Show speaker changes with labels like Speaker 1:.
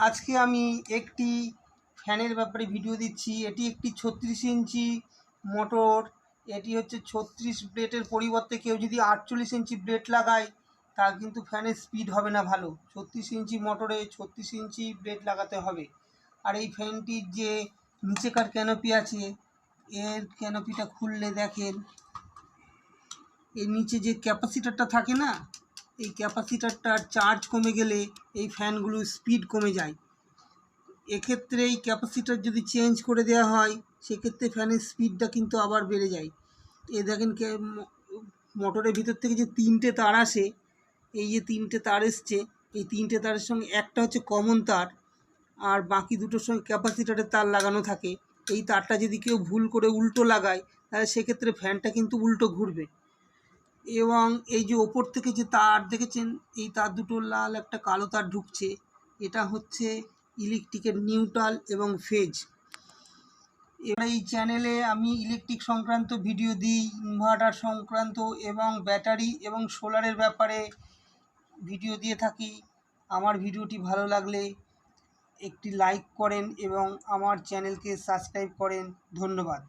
Speaker 1: আজকে আমি একটি ফ্যানের ব্যাপারে ভিডিও দিচ্ছি। এটি একটি 36 ইঞ্চি মোটর। এটি হচ্ছে 36 ব্লেডের পরিবর্তে কেউ যদি 48 ইঞ্চি ব্লেড লাগায় তা কিন্তু ফ্যানের স্পিড হবে না ভালো। 36 ইঞ্চি মোটরে 36 ইঞ্চি ব্লেড লাগাতে হবে। আর এই ফ্যানটির যে নিচেকার ক্যানোপি আছে, এর ক্যানোপিটা খুললে দেখেন এর নিচে যে ক্যাপাসিটারটা থাকে না, এই ক্যাপাসিটারটার চার্জ কমে গেলে এই ফ্যানগুলোর স্পিড কমে যায়। এক্ষেত্রে এই ক্যাপাসিটার যদি চেঞ্জ করে দেওয়া হয় সেক্ষেত্রে ফ্যানের স্পিডটা কিন্তু আবার বেড়ে যায়। এ দেখেন মোটরের ভিতর থেকে যে 3টে তার আসে, এই যে 3টে তার এসছে, এই 3টে তারের সঙ্গে একটা হচ্ছে কমন তার আর বাকি দুটোর সঙ্গে ক্যাপাসিটারের তার লাগানো থাকে। এই তারটা যদি কেউ ভুল করে উল্টো লাগায় তাহলে সেক্ষেত্রে ফ্যানটা কিন্তু উল্টো ঘুরবে। এবং এই যে ওপর থেকে যে তার দেখেছেন, এই তার দুটো লাল একটা কালো তার ঢুকছে, এটা হচ্ছে ইলেকট্রিকের নিউট্রাল এবং ফেজ। এবার এই চ্যানেলে আমি ইলেকট্রিক সংক্রান্ত ভিডিও দিই, ইনভার্টার সংক্রান্ত এবং ব্যাটারি এবং সোলারের ব্যাপারে ভিডিও দিয়ে থাকি। আমার ভিডিওটি ভালো লাগলে একটি লাইক করেন এবং আমার চ্যানেলকে সাবস্ক্রাইব করেন। ধন্যবাদ।